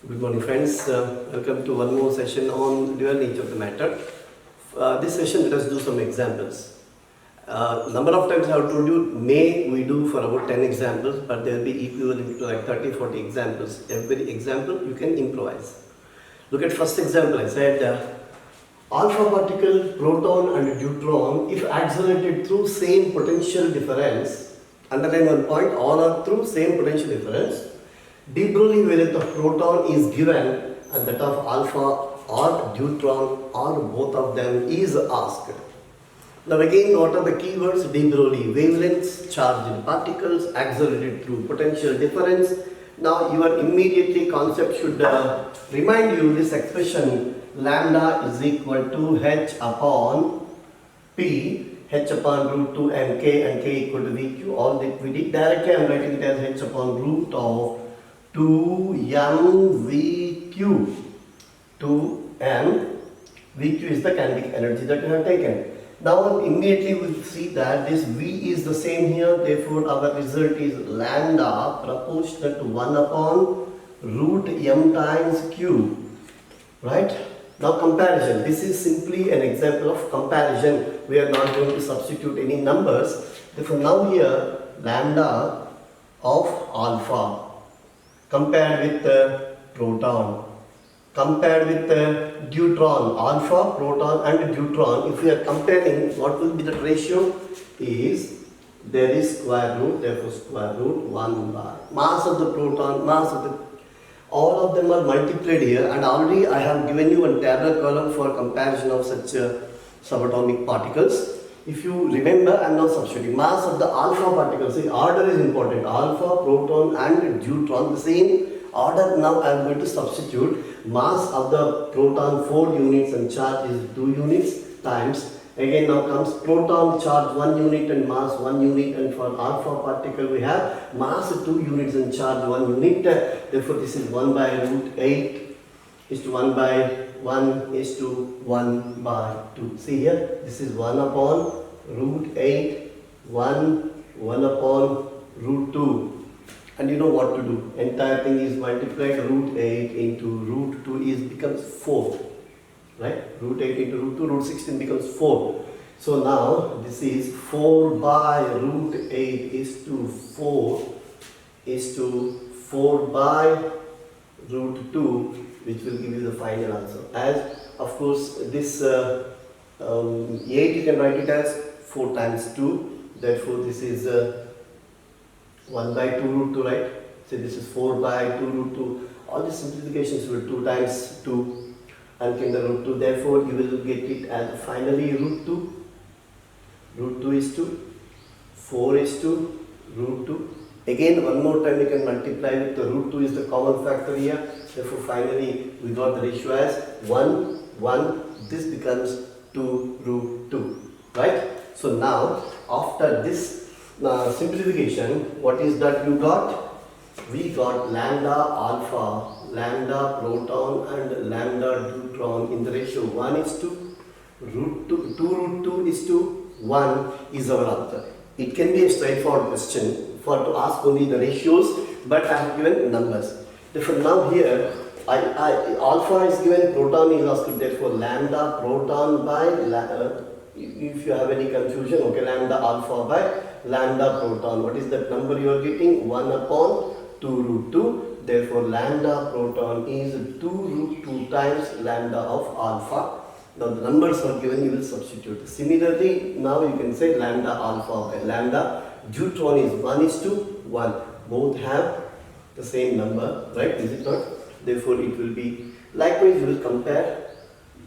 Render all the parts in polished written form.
Good morning friends, welcome to one more session on dual nature of the matter. This session let us do some examples. Number of times I have told you may we do for about 10 examples, but there will be equivalent to like 30-40 examples. Every example you can improvise. Look at first example. I said alpha particle, proton and deuteron, if accelerated through same potential difference, underline one point, all are through same potential difference, de Broglie wavelength of proton is given and that of alpha or deuteron or both of them is asked. Now again, what are the keywords? De Broglie wavelengths, charged particles, accelerated through potential difference. Now your immediately concept should remind you this expression lambda is equal to h upon p, h upon root 2 and k equal to vq. All that we did directly, I am writing it as h upon root of 2mvq. 2mvq is the kinetic energy that we have taken. Now immediately we will see that this v is the same here, therefore our result is lambda proportional to 1 upon root m times q. Right? Now comparison. This is simply an example of comparison. We are not going to substitute any numbers. Therefore now here lambda of alpha compared with the proton, compared with the deuteron, alpha, proton and deuteron. If we are comparing, what will be the ratio is, there is square root, therefore square root 1 by mass of the proton, mass of the, all of them are multiplied here, and already I have given you a tabular column for comparison of such subatomic particles. If you remember, I am now substituting mass of the alpha particles. See, order is important. Alpha, proton and deuteron, the same order. Now I am going to substitute mass of the proton 4 units and charge is 2 units times. Again now comes proton charge 1 unit and mass 1 unit, and for alpha particle we have mass 2 units and charge 1 unit. Therefore this is 1 by root 8 is to 1 by 1 is to 1 by 2. See here, this is 1 upon root 8, 1 upon root 2. And you know what to do. Entire thing is multiplied, root 8 into root 2 is becomes 4. Right? Root 8 into root 2, root 16 becomes 4. So now this is 4 by root 8 is to 4 by root 2, which will give you the final answer. As of course this 8 you can write it as 4 times 2. Therefore this is 1 by 2 root 2, right? So this is 4 by 2 root 2. All these simplifications will 2 times 2 and came the root 2. Therefore you will get it as finally root 2. Root 2 is 2. 4 is 2. Root 2. Again one more time you can multiply with the root 2 is the common factor here. Therefore finally we got the ratio as 1, 1. This becomes 2 root 2. Right? So now after this simplification, what is that you got? We got lambda alpha, lambda proton and lambda deuteron in the ratio 1 is to root 2, 2 root 2 is to 1 is our answer. It can be a straightforward question for to ask only the ratios, but I have given numbers. Therefore now here alpha is given, proton is asked, therefore lambda proton by if you have any confusion, okay, lambda alpha by lambda proton. What is that number you are getting? 1 upon 2 root 2. Therefore lambda proton is 2 root 2 times lambda of alpha. Now the numbers are given, you will substitute. Similarly, now you can say lambda alpha by lambda deuteron is 1 is to 1. Both have the same number, right? Is it not? Therefore it will be, likewise you will compare,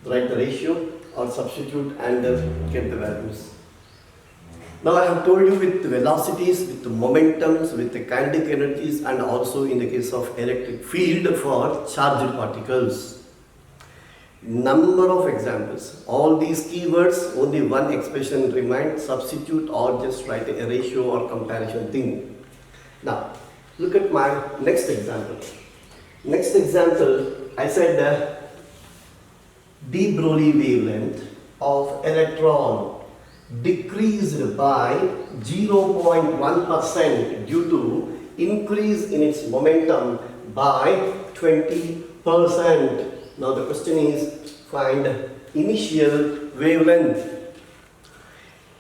write the ratio or substitute and get the values. Now I have told you with the velocities, with the momentums, with the kinetic energies, and also in the case of electric field for charged particles. Number of examples. All these keywords, only one expression remained, substitute or just write a ratio or comparison thing. Now look at my next example. Next example, I said de Broglie wavelength of electron decreased by 0.1% due to increase in its momentum by 20 percent. Now the question is find initial wavelength.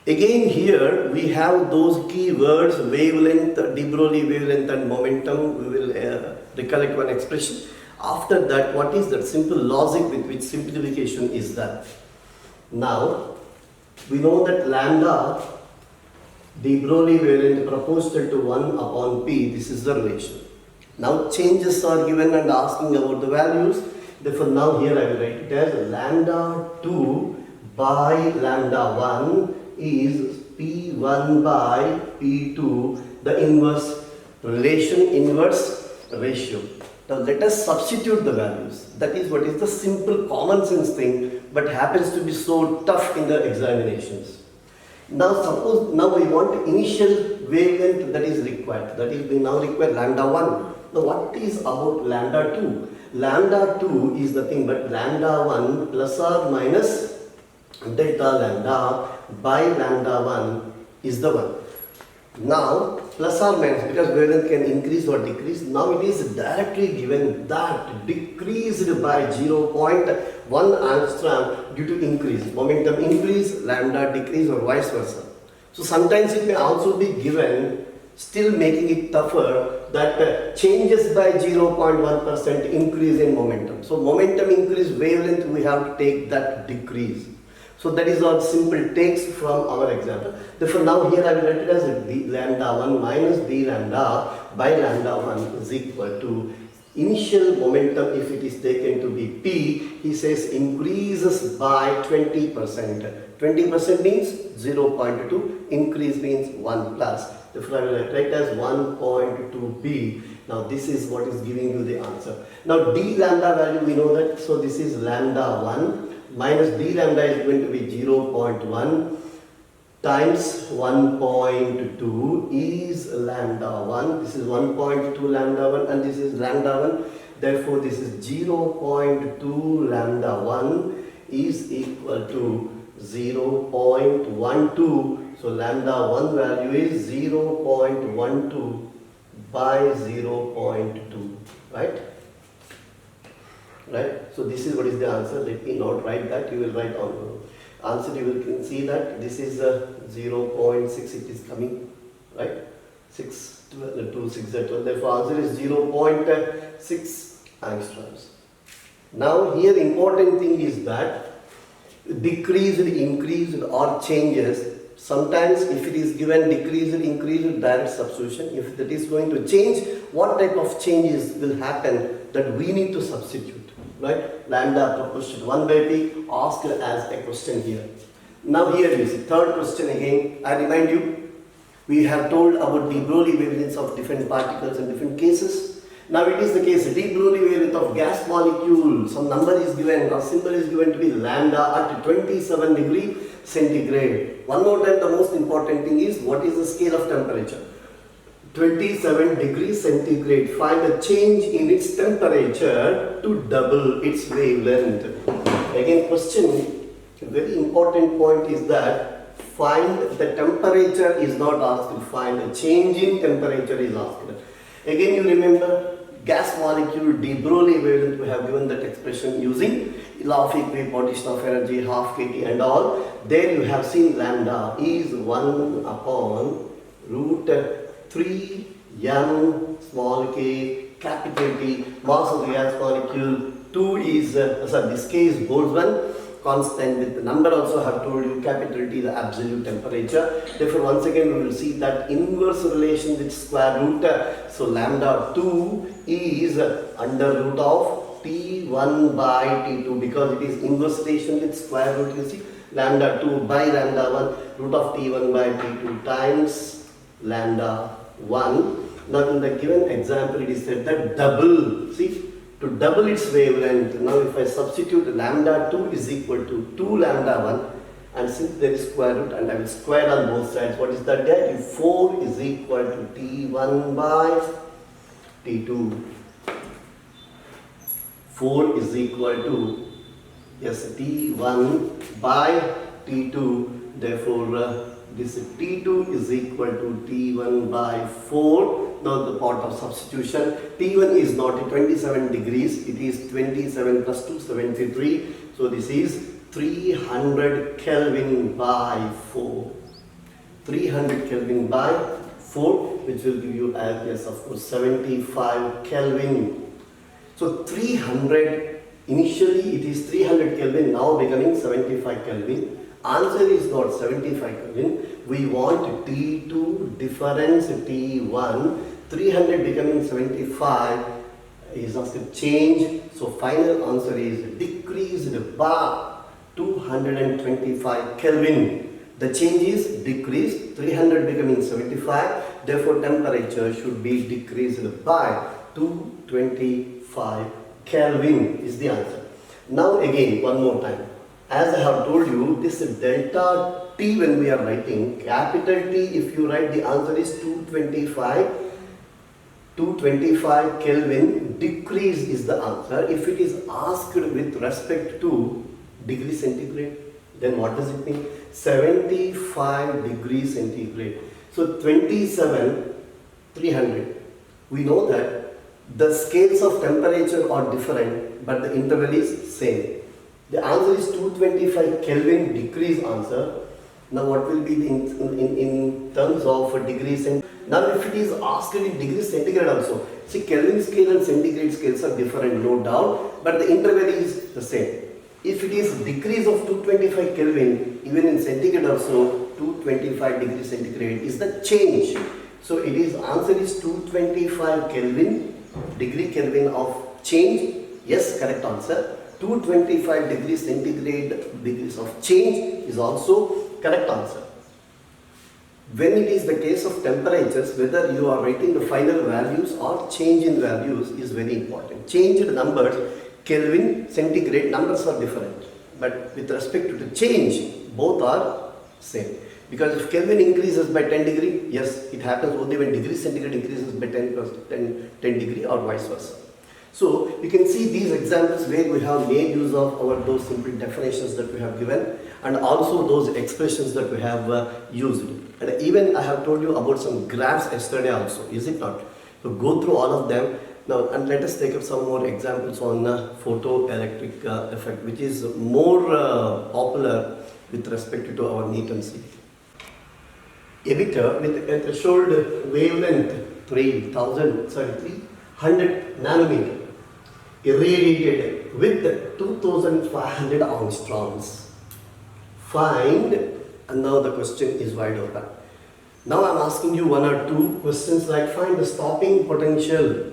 Again here we have those keywords wavelength, de Broglie wavelength and momentum. We will recollect one expression. After that, what is that simple logic with which simplification is that? Now we know that lambda de Broglie wavelength proportional to 1 upon p, this is the relation. Now changes are given and asking about the values. Therefore now here I will write it as lambda 2 by lambda 1 is P1 by P2, the inverse relation, inverse ratio. Now let us substitute the values. That is what is the simple common sense thing, but happens to be so tough in the examinations. Now suppose now we want initial wavelength that is required. That is we now require lambda 1. Now what is about lambda 2? Lambda 2 is the thing, but lambda 1 plus or minus delta lambda by lambda 1 is the one. Now plus or minus, because wavelength can increase or decrease, now it is directly given that decreased by 0.1 angstrom due to increase, momentum increase, lambda decrease or vice versa. So sometimes it may also be given, still making it tougher, that changes by 0.1% increase in momentum. So momentum increase, wavelength we have to take that decrease. So that is our simple takes from our example. Therefore now here I will write it as d lambda 1 minus d lambda by lambda 1 is equal to initial momentum, if it is taken to be p, he says increases by 20%. 20% means 0.2, increase means 1 plus. Therefore I will write as 1.2p. Now this is what is giving you the answer. Now d lambda value we know that, so this is lambda 1 minus d lambda is going to be 0.1 times 1.2 is lambda 1. This is 1.2 lambda 1 and this is lambda 1. Therefore this is 0.2 lambda 1 is equal to 0.12. So lambda 1 value is 0.12 by 0.2, right? Right? So this is what is the answer. Let me not write that. You will write on answer. You will see that this is 0.6. It is coming, right? 6, 12, 2, 6, 12. Therefore, answer is 0.6 angstroms. Now here the important thing is that decreased, increased or changes. Sometimes if it is given decreased, increased, direct substitution. If that is going to change, what type of changes will happen that we need to substitute. Right? Lambda proportional 1 by p asked as a question here. Now here you see third question again. I remind you, we have told about de Broglie wavelengths of different particles in different cases. Now it is the case de Broglie wavelength of gas molecule. Some number is given or symbol is given to be lambda at 27 degree centigrade. One more time, the most important thing is what is the scale of temperature? 27 degrees centigrade. Find a change in its temperature to double its wavelength. Again question, a very important point is that find the temperature is not asked, find a change in temperature is asked. Again you remember gas molecule de Broglie wavelength, we have given that expression using law of equipartition of energy, half kT and all. There you have seen lambda is 1 upon root 3 m small k capital T, mass of the gas molecule 2 is, this k is Boltzmann constant with the number also have told you capital T the absolute temperature. Therefore once again we will see that inverse relation with square root. So lambda 2 is under root of T1 by T2 because it is inverse relation with square root. You see lambda 2 by lambda 1 root of T1 by T2 times lambda 1. Now in the given example it is said that double, see, to double its wavelength. Now if I substitute lambda 2 is equal to 2 lambda 1 and since there is square root and I will square on both sides, what is that there? 4 is equal to T1 by T2. 4 is equal to, yes, T1 by T2. Therefore this T2 is equal to T1 by 4. Now the part of substitution, T1 is not 27 degrees, it is 27 plus 2, 73. So this is 300 Kelvin by 4. 300 Kelvin by 4, which will give you, yes, of course, 75 Kelvin. So 300, initially it is 300 Kelvin, now becoming 75 Kelvin. Answer is not 75 Kelvin. We want T2 difference T1. 300 becoming 75 is asked to change. So final answer is decreased by 225 Kelvin. The change is decreased, 300 becoming 75. Therefore, temperature should be decreased by 225 Kelvin is the answer. Now again, one more time. As I have told you, this delta T when we are writing, capital T, if you write, the answer is 225 Kelvin, decrease is the answer. If it is asked with respect to degree centigrade, then what does it mean? 75 degrees centigrade. So 27, 300. We know that the scales of temperature are different, but the interval is same. The answer is 225 Kelvin decrease answer. Now what will be in terms of degrees centigrade? Now if it is asked in degrees centigrade also, see, Kelvin scale and centigrade scales are different, no doubt, but the interval is the same. If it is decrease of 225 Kelvin, even in centigrade also, 225 degrees centigrade is the change. So it is, answer is 225 Kelvin, degree Kelvin of change. Yes, correct answer. 225 degrees centigrade degrees of change is also correct answer. When it is the case of temperatures, whether you are writing the final values or change in values is very important. Changed numbers, Kelvin, centigrade, numbers are different. But with respect to the change, both are same. Because if Kelvin increases by 10 degree, yes, it happens only when degree centigrade increases by 10 degree or vice versa. So you can see these examples where we have made use of those simple definitions that we have given, and also those expressions that we have used. And even I have told you about some graphs yesterday also, is it not? So go through all of them. Now, and let us take up some more examples on photoelectric effect, which is more popular with respect to our NEET and CET. Emitter with a threshold wavelength 300 nanometer, irradiated with 2500 angstroms. Find, and now the question is wide open. Now I am asking you one or two questions like find the stopping potential.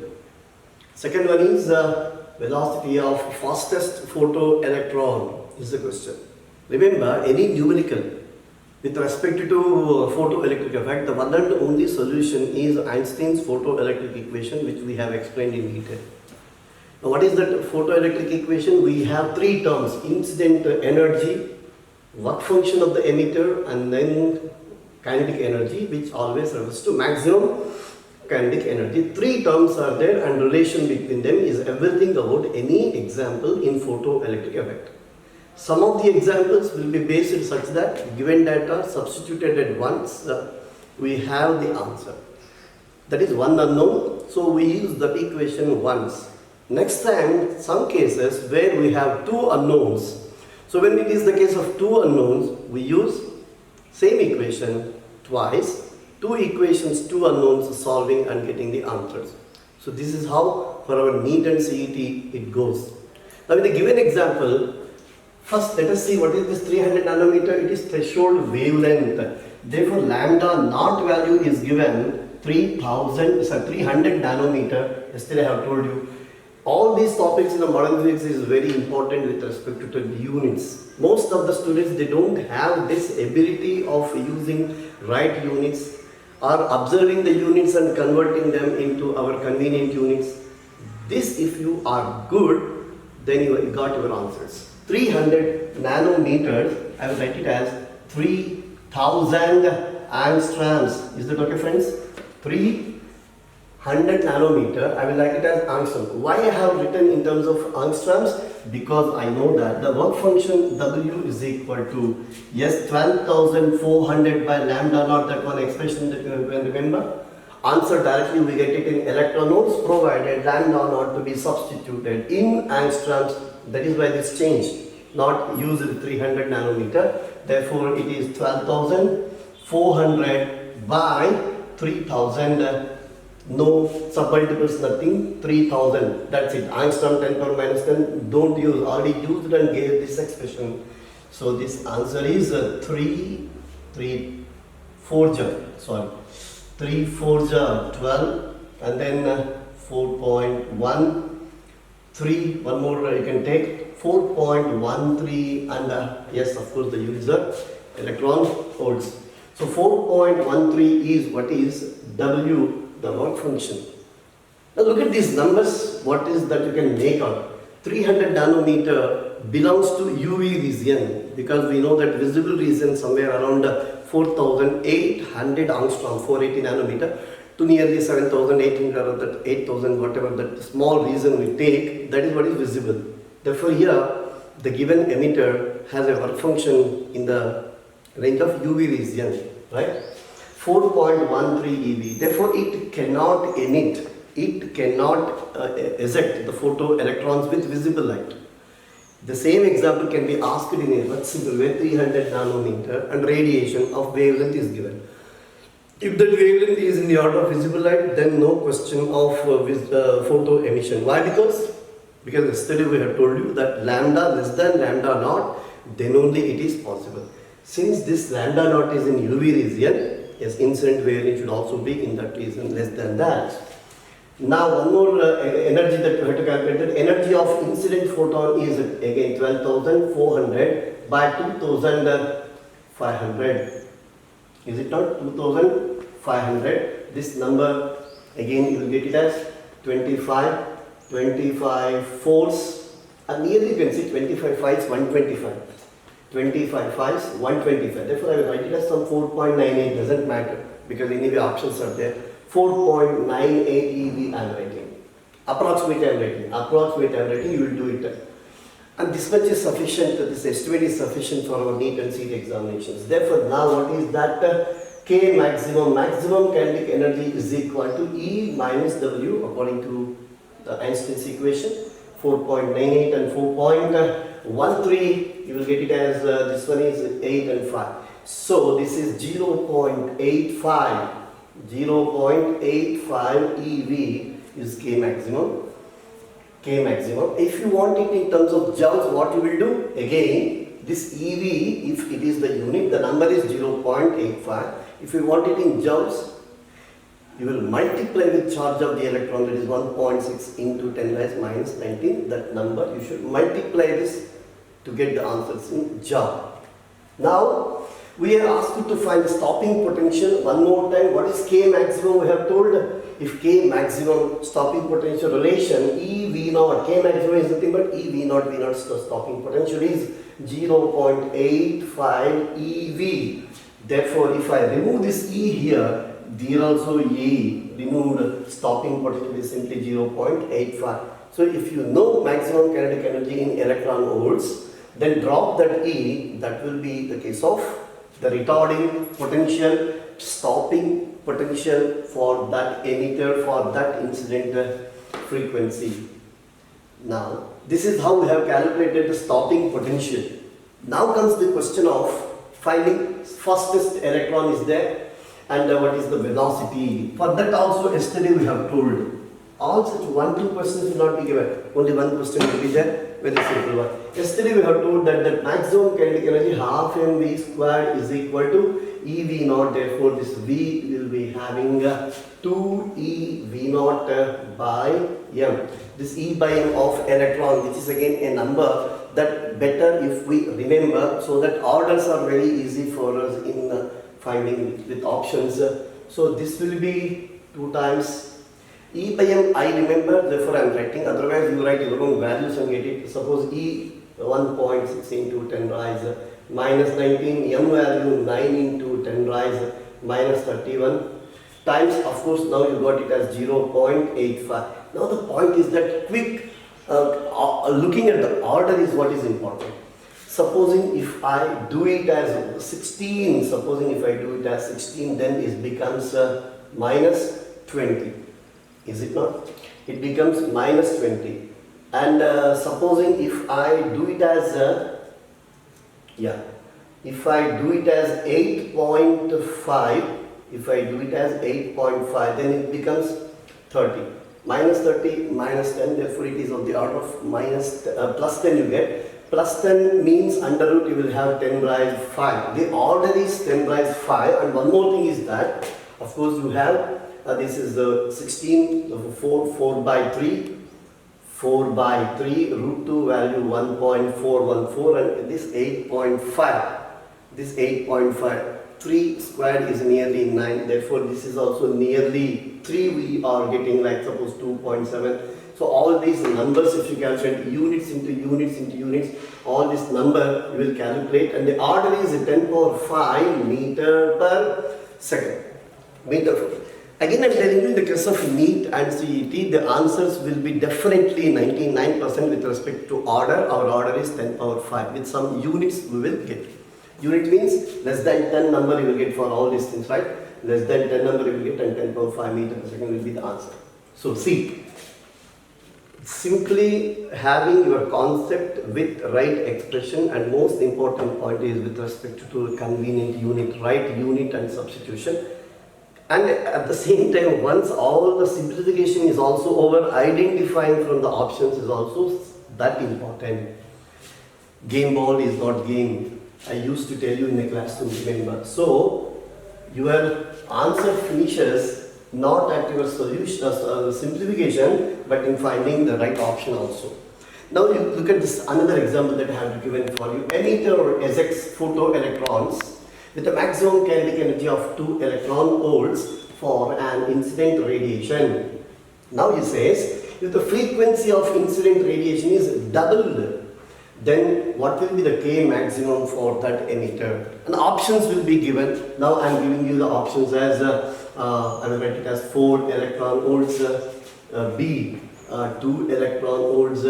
Second one is velocity of fastest photoelectron is the question. Remember, any numerical with respect to photoelectric effect, the one and only solution is Einstein's photoelectric equation, which we have explained in detail. Now, what is that photoelectric equation? We have three terms: incident energy, work function of the emitter, and then kinetic energy, which always refers to maximum kinetic energy. Three terms are there, and relation between them is everything about any example in photoelectric effect. Some of the examples will be based such that given data substituted at once, we have the answer. That is one unknown, so we use that equation once. Next time, some cases where we have two unknowns. So when it is the case of two unknowns, we use same equation twice, two equations, two unknowns, solving and getting the answers. So this is how for our NEET and CET it goes. Now in the given example, first let us see what is this 300 nanometer. It is threshold wavelength. Therefore lambda naught value is given 300 nanometer. Yesterday I have told you. All these topics in the modern physics is very important with respect to the units. Most of the students, they don't have this ability of using right units or observing the units and converting them into our convenient units. This, if you are good, then you got your answers. 300 nanometers, I will write it as 3000 angstroms. Is that okay, friends? 3000 100 nanometer, I will write it as angstrom. Why I have written in terms of angstroms? Because I know that the work function W is equal to, yes, 12,400 by lambda naught, that one expression that you can remember. Answer directly we get it in electron volts, provided lambda naught to be substituted in angstroms. That is why this changed, not used 300 nanometer. Therefore, it is 12,400 by 3000. No submultiples, nothing, 3000. That's it. Angstrom 10 power minus 10. Don't use. Already used and gave this expression. So this answer is 3 4 sorry. 3 4 12, and then 4.13. One more you can take 4.13, and yes, of course, the user electron volts. So 4.13 is what is W, the work function. Now look at these numbers. What is that you can make out? 300 nanometer belongs to UV region, because we know that visible region somewhere around 4,800 angstrom, 480 nanometer, to nearly 7,800 or that 8,000, whatever that small region we take, that is what is visible. Therefore here the given emitter has a work function in the range of UV region, right? 4.13 eV. Therefore it cannot emit, it cannot eject the photoelectrons with visible light. The same example can be asked in a much simple way. 300 nanometer and radiation of wavelength is given. If that wavelength is in the order of visible light, then no question of photo emission. Why? Because yesterday we have told you that lambda less than lambda naught, then only it is possible. Since this lambda naught is in UV region, yes, incident wavelength should also be in that region less than that. Now one more energy that we have to calculate. The energy of incident photon is again 12,400 by 2,500. Is it not 2,500? This number again you will get it as 25 fours, and nearly you can see 25 fives 125. 25 fives 125. Therefore I will write it as some 4.98, doesn't matter, because anyway options are there. 4.98 eV I am writing. Approximate I am writing, you will do it. And this much is sufficient, this estimate is sufficient for our NEET and CET examinations. Therefore now what is that? K maximum kinetic energy is equal to E minus W according to the Einstein's equation. 4.98 and 4.13, you will get it as this one is 8 and 5. So this is 0.85 EV is K maximum. If you want it in terms of joules, what you will do? Again, this EV, if it is the unit, the number is 0.85. If you want it in joules, you will multiply with charge of the electron, that is 1.6 into 10 raised minus 19. That number, you should multiply this to get the answers in joule. Now, we are asked to find the stopping potential. One more time, what is K maximum? We have told, if K maximum stopping potential relation, EV0, K maximum is nothing but EV0, V0 stopping potential is 0.85 EV. Therefore, if I remove this E here, there also E removed, stopping potential is simply 0.85. So if you know maximum kinetic energy in electron volts, then drop that E, that will be the case of the retarding potential, stopping potential for that emitter, for that incident frequency. Now, this is how we have calculated the stopping potential. Now comes the question of finding fastest electron is there, and what is the velocity. For that also yesterday we have told. All such 1-2 questions will not be given. Only one question will be there, very simple one. Yesterday we have told that the maximum kinetic energy half mv squared is equal to EV0. Therefore this V will be having 2EV0 by m. This E by m of electron, which is again a number that better if we remember, so that orders are very easy for us in finding with options. So this will be 2 times E by m I remember, therefore I am writing. Otherwise you write your own values and get it. Suppose E 1.6 into 10 rise minus 19, m value 9 into 10 rise minus 31. times, of course, now you got it as 0.85. Now the point is that quick looking at the order is what is important. Supposing if I do it as 16, then it becomes minus 20. Is it not? It becomes minus 20. And supposing if I do it as if I do it as 8.5, then it becomes 30. Minus 30, minus 10, therefore it is of the order of plus 10 you get. Plus 10 means under root you will have 10 by 5. The order is 10 by 5, and one more thing is that, of course, you have this is the 16, 4 by 3, root 2 value 1.414, and this 8.5. This 8.5. 3 squared is nearly 9, therefore this is also nearly 3 we are getting, like suppose 2.7. So all these numbers, if you calculate units into units, all this number you will calculate, and the order is 10 power 5 meter per second. Again I am telling you, in the case of NEET and CET, the answers will be definitely 99% with respect to order. Our order is 10 power 5. With some units we will get. Unit means less than 10 number you will get for all these things, right? Less than 10 number you will get, and 10 power 5 meter per second will be the answer. So see, simply having your concept with right expression, and most important point is with respect to convenient unit, right unit and substitution. And at the same time, once all the simplification is also over, identifying from the options is also that important. Game ball is not game. I used to tell you in the classroom, remember. So your answer finishes not at your solution simplification, but in finding the right option also. Now you look at this another example that I have given for you. Emitter or ejects photoelectrons with a maximum kinetic energy of 2 electron volts for an incident radiation. Now he says, if the frequency of incident radiation is doubled, then what will be the K maximum for that emitter? And options will be given. Now I am giving you the options as I will write it as 4 electron volts, B 2 electron volts,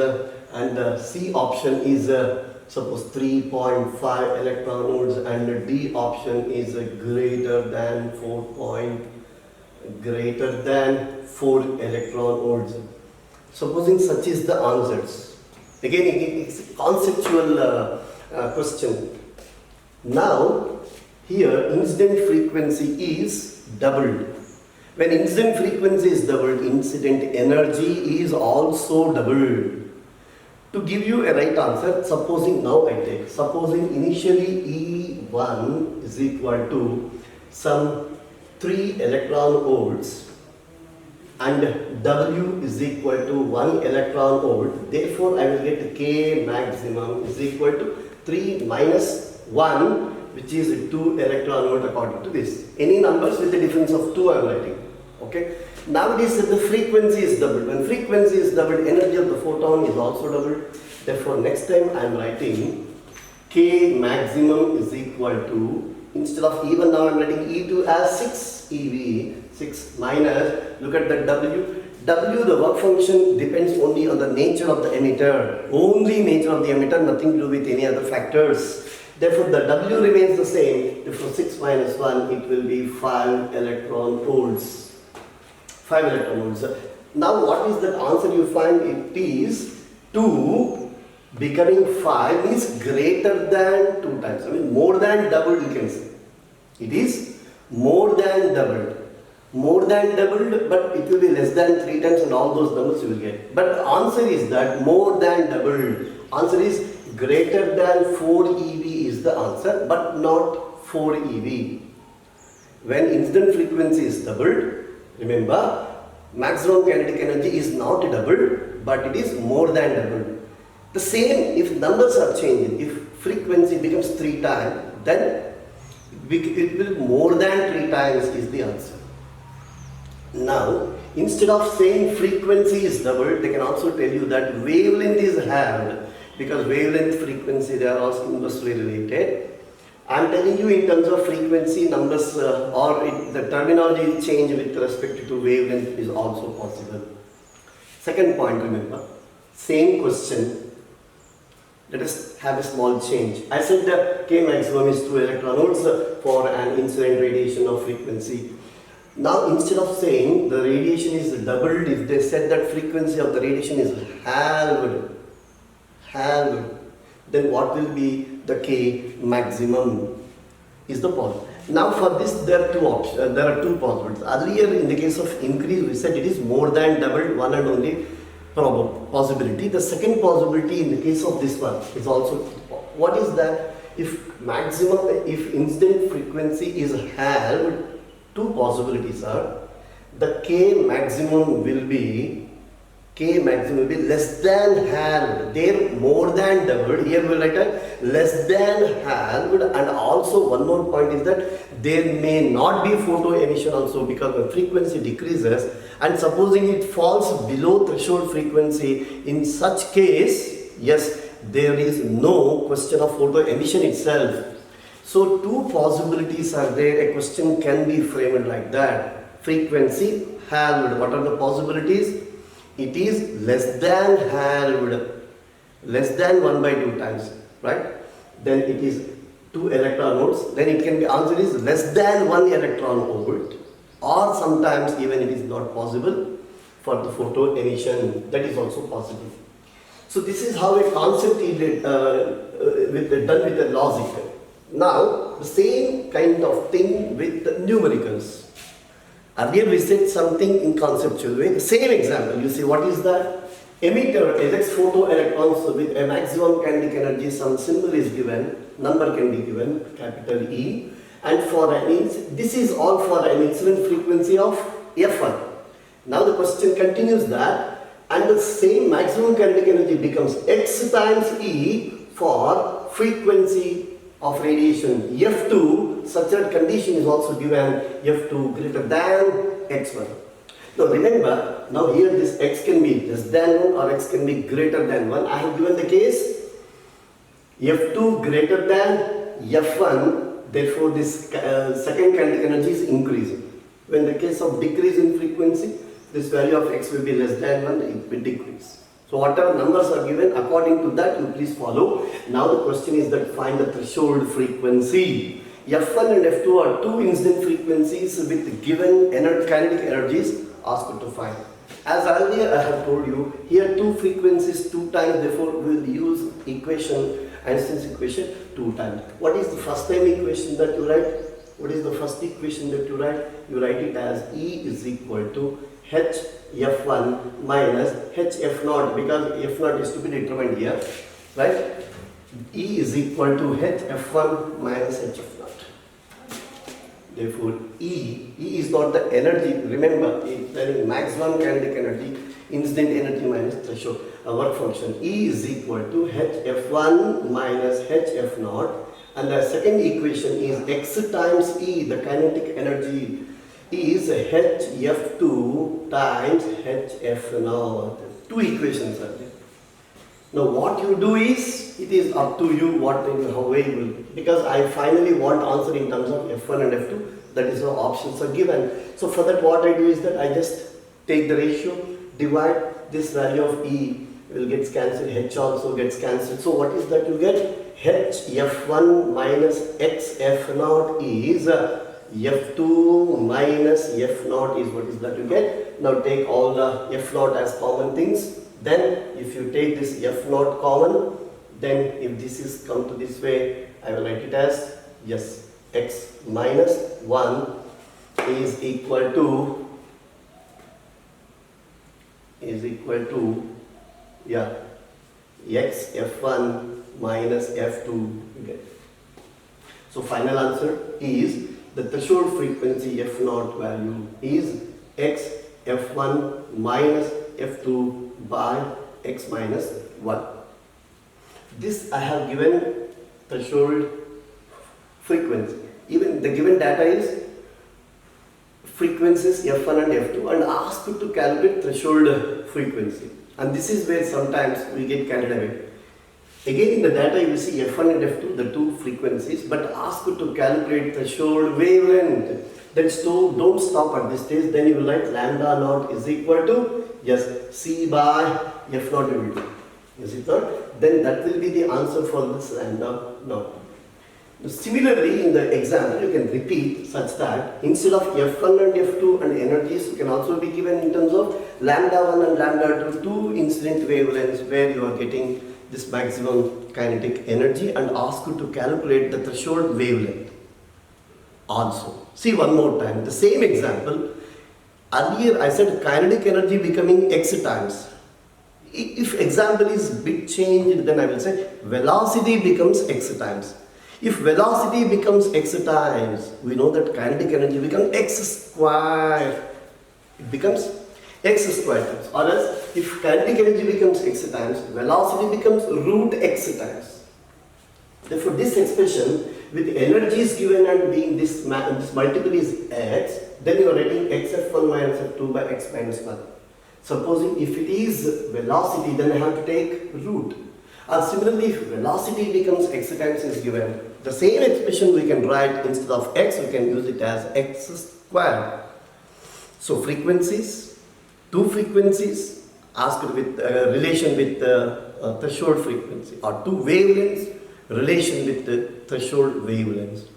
and C option is suppose 3.5 electron volts, and D option is greater than 4 electron volts. Supposing such is the answers. Again, it's a conceptual question. Now, here incident frequency is doubled. When incident frequency is doubled, incident energy is also doubled. To give you a right answer, supposing initially E1 is equal to some 3 electron volts, and W is equal to 1 electron volt. Therefore, I will get K maximum is equal to 3 minus 1, which is 2 electron volt according to this. Any numbers with the difference of 2 I am writing. Okay. Nowadays, the frequency is doubled. When frequency is doubled, energy of the photon is also doubled. Therefore, next time I am writing K maximum is equal to, instead of E1 now I am writing E2 as 6 eV. 6 minus, look at the W. W, the work function depends only on the nature of the emitter. Only nature of the emitter, nothing to do with any other factors. Therefore, the W remains the same. Therefore, 6 minus 1, it will be 5 electron volts. 5 electron volts. Now, what is that answer you find? It is 2 becoming 5 means greater than 2 times. I mean, more than doubled you can say. It is more than doubled. More than doubled, but it will be less than 3 times, and all those numbers you will get. But the answer is that more than doubled. Answer is greater than 4 eV is the answer, but not 4 eV. When incident frequency is doubled, remember, maximum kinetic energy is not doubled, but it is more than doubled. The same if numbers are changing. If frequency becomes 3 times, then it will more than 3 times is the answer. Now, instead of saying frequency is doubled, they can also tell you that wavelength is halved, because wavelength frequency they are also inversely related, I am telling you in terms of frequency numbers the terminology change with respect to wavelength is also possible. Second point, remember, same question, let us have a small change. I said the K maximum is 2 electron volts for an incident radiation of frequency. Now instead of saying the radiation is doubled, if they said that frequency of the radiation is halved, then what will be the K maximum is the point. Now for this there are two options, there are two possibilities. Earlier in the case of increase we said it is more than doubled, one and only possibility. The second possibility in the case of this one is also, what is that? If incident frequency is halved, two possibilities are, the K maximum will be less than halved. There more than doubled, here we will write a less than halved, and also one more point is that there may not be photo emission also, because the frequency decreases, and supposing it falls below threshold frequency, in such case, yes, there is no question of photo emission itself. So two possibilities are there. A question can be framed like that. Frequency halved. What are the possibilities? It is less than halved, less than 1 by 2 times, right? Then it is 2 electron volts. Then it can be, answer is less than 1 electron volt, or sometimes even it is not possible for the photo emission. That is also possible. So this is how a concept is done with the logic. Now the same kind of thing with the numericals. Earlier we said something in conceptual way. The same example, you see what is that? Emitter ejects photoelectrons with a maximum kinetic energy. Some symbol is given, number can be given, capital E, and for this is all for an incident frequency of F1. Now the question continues that, and the same maximum kinetic energy becomes X times E for frequency of radiation F2, such that condition is also given F2 greater than X1. Now remember, now here this X can be less than 1 or X can be greater than 1. I have given the case F2 greater than F1, therefore this second kinetic energy is increasing. When the case of decrease in frequency, this value of X will be less than 1, it will decrease. So whatever numbers are given, according to that you please follow. Now the question is that find the threshold frequency. F1 and F2 are two incident frequencies with given kinetic energies asked to find. As earlier I have told you, here two frequencies 2 times, therefore we will use equation, Einstein's equation 2 times. What is the first time equation that you write? What is the first equation that you write? You write it as E is equal to H F1 minus H F0, because F0 is to be determined here, right? E is equal to H F1 minus H F0. Therefore, E is not the energy. Remember, there is maximum kinetic energy, incident energy minus threshold work function. E is equal to H F1 minus H F0, and the second equation is X times E, the kinetic energy, is Hf2 times Hf0. Two equations are there. Now what you do is, it is up to you how way you will, because I finally want answer in terms of F1 and F2, that is how options are given. So for that what I do is that I just take the ratio, divide this value of E, will get cancelled, H also gets cancelled. So what is that you get? Hf1 minus Xf0 is F2 minus F0 is what is that you get. Now take all the F0 as common things. Then if you take this F0 common, then if this is come to this way, I will write it as, yes, X minus 1 is equal to yeah, X F1 minus F2 you get. So final answer is the threshold frequency F0 value is X F1 minus F2 by X minus 1. This I have given threshold frequency. Even the given data is frequencies F1 and F2 and asked to calculate threshold frequency. And this is where sometimes we get carried away. Again in the data you will see F1 and F2, the two frequencies, but ask you to calculate the threshold wavelength. Then don't stop at this stage, then you will write lambda naught is equal to, yes, C by F naught you will do. Is it not? Then that will be the answer for this lambda naught. Similarly, in the example, you can repeat such that instead of F1 and F2 and energies, you can also be given in terms of lambda 1 and lambda 2, two incident wavelengths where you are getting this maximum kinetic energy, and ask you to calculate the threshold wavelength also. See one more time, the same example. Earlier I said kinetic energy becoming x times. If example is bit changed, then I will say velocity becomes x times. If velocity becomes x times, we know that kinetic energy becomes x square. It becomes x square times. Or else, if kinetic energy becomes x times, velocity becomes root x times. Therefore, this expression with energies given and being this multiple is x, then you are writing xf1 minus f2 by x minus 1. Supposing if it is velocity, then I have to take root. Or similarly, if velocity becomes x times is given, the same expression we can write instead of x, we can use it as x squared. So frequencies, two frequencies asked with relation with the threshold frequency, or two wavelengths relation with the threshold wavelengths.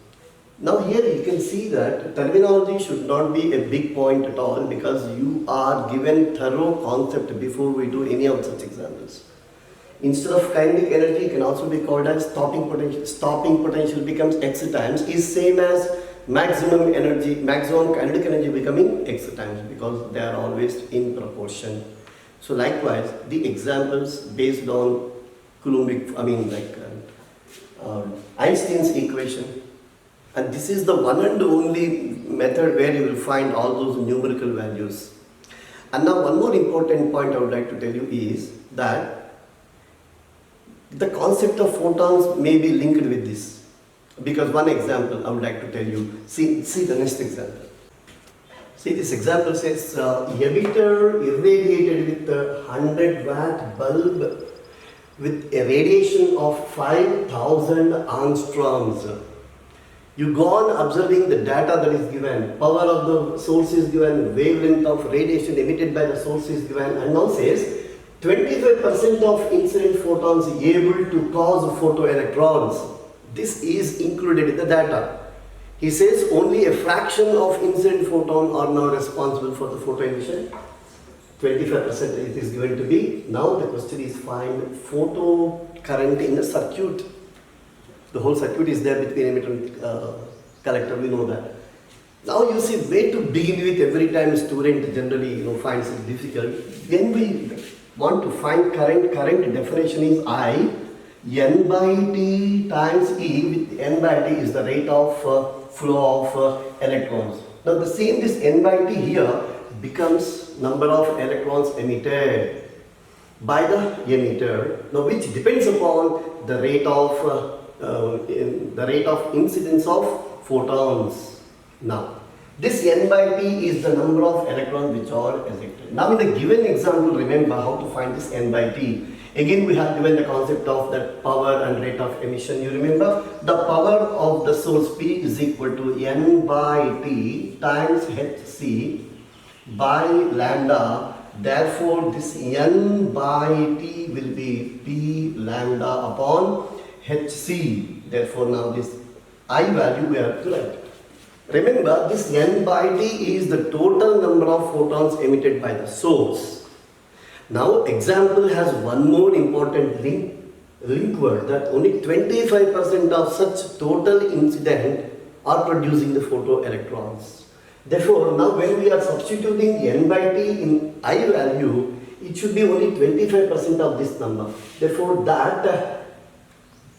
Now here you can see that terminology should not be a big point at all, because you are given thorough concept before we do any of such examples. Instead of kinetic energy, it can also be called as stopping potential. Stopping potential becomes x times is same as maximum energy, maximum kinetic energy becoming x times, because they are always in proportion. So likewise, the examples based on Coulombic, Einstein's equation, and this is the one and only method where you will find all those numerical values. And now one more important point I would like to tell you is that the concept of photons may be linked with this, because one example I would like to tell you. See the next example. See, this example says emitter irradiated with a 100-watt bulb with a radiation of 5,000 angstroms. You go on observing the data that is given, power of the source is given, wavelength of radiation emitted by the source is given, and now says 25% of incident photons able to cause photoelectrons. This is included in the data. He says only a fraction of incident photons are now responsible for the photo emission. 25% it is going to be. Now the question is find photo current in the circuit. The whole circuit is there between emitter and collector, we know that. Now you see, way to begin with, every time a student generally finds it difficult. When we want to find current definition is I, N by T times E, with N by T is the rate of flow of electrons. Now the same, this N by T here becomes number of electrons emitted by the emitter, now which depends upon the rate of incidence of photons. Now this N by T is the number of electrons which are ejected. Now in the given example, remember how to find this N by T. Again we have given the concept of that power and rate of emission. You remember the power of the source P is equal to N by T times Hc by lambda. Therefore this N by T will be P lambda upon Hc. Therefore now this I value we have to write. Remember, this N by T is the total number of photons emitted by the source. Now example has one more important link word, that only 25% of such total incident are producing the photoelectrons. Therefore, now when we are substituting N by T in I value, it should be only 25% of this number. Therefore, that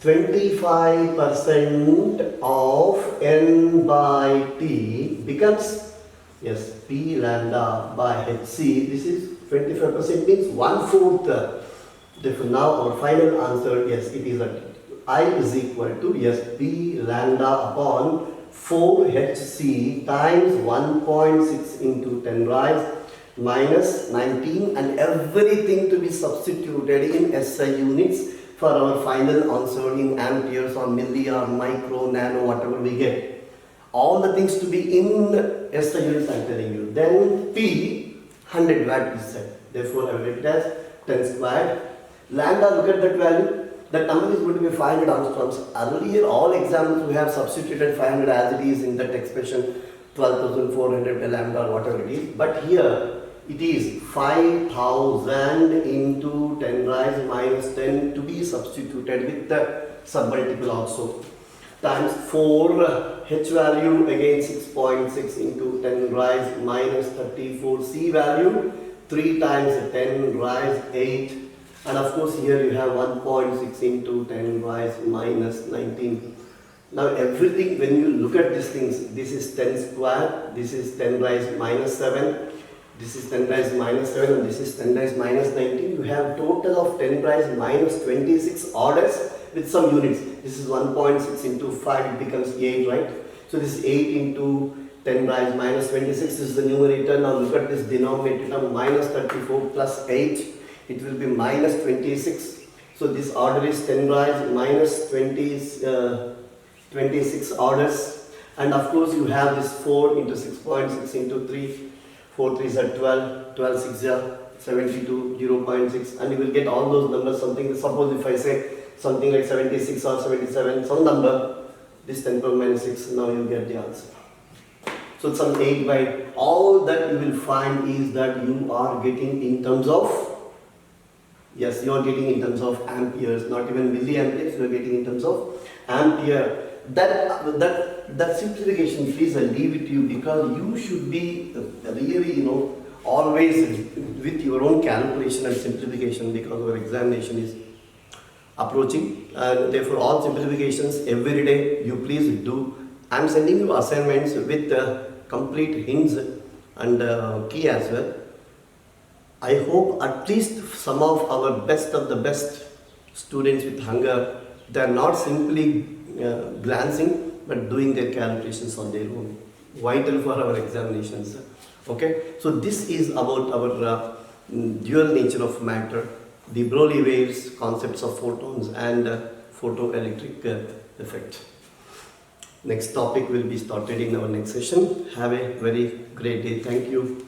25% of N by T becomes, yes, P lambda by Hc. This is 25% means 1/4. Therefore, now our final answer, yes, it is that I is equal to, yes, P lambda upon 4 Hc times 1.6 into 10 raised minus 19, and everything to be substituted in SI units. for our final answer in amperes or milli or micro, nano, whatever we get. All the things to be in SI units I am telling you. Then P, 100 watt is said. Therefore, I will write it as 10 squared. Lambda, look at that value. That number is going to be 500 angstroms. Earlier, all examples we have substituted 500 as it is in that expression 12,400 lambda or whatever it is. But here, it is 5,000 into 10 raised minus 10 to be substituted with the submultiple also. Times 4 H value again 6.6 into 10 raised minus 34 C value 3 times 10 raised 8, and of course here you have 1.6 into 10 raised minus 19. Now everything, when you look at these things, this is 10 square, this is 10 raised minus 7, this is 10 raised minus 7, and this is 10 raised minus 19. You have total of 10 raised minus 26 orders with some units. This is 1.6 into 5, it becomes 8, right? So this is 8 into 10 raised minus 26, this is the numerator. Now look at this denominator, minus 34 plus 8, it will be minus 26. So this order is 10 raised minus 26 orders. And of course you have this 4 into 6.6 into 3, 4 3s are 12, 12 6 are 72, 0.6, and you will get all those numbers. Something, suppose if I say something like 76 or 77, some number, this 10 power minus 6, now you get the answer. So some 8 by, all that you will find is that you are getting in terms of, yes, you are getting in terms of amperes, not even milliamperes, you are getting in terms of ampere. That simplification, please, I leave it to you, because you should be really, always with your own calculation and simplification, because our examination is approaching, and therefore all simplifications every day you please do. I am sending you assignments with complete hints and key as well. I hope at least some of our best of the best students with hunger, they are not simply glancing but doing their calculations on their own. Vital for our examinations. Okay, so this is about our dual nature of matter, the Broglie waves, concepts of photons and photoelectric effect. Next topic will be started in our next session. Have a very great day. Thank you.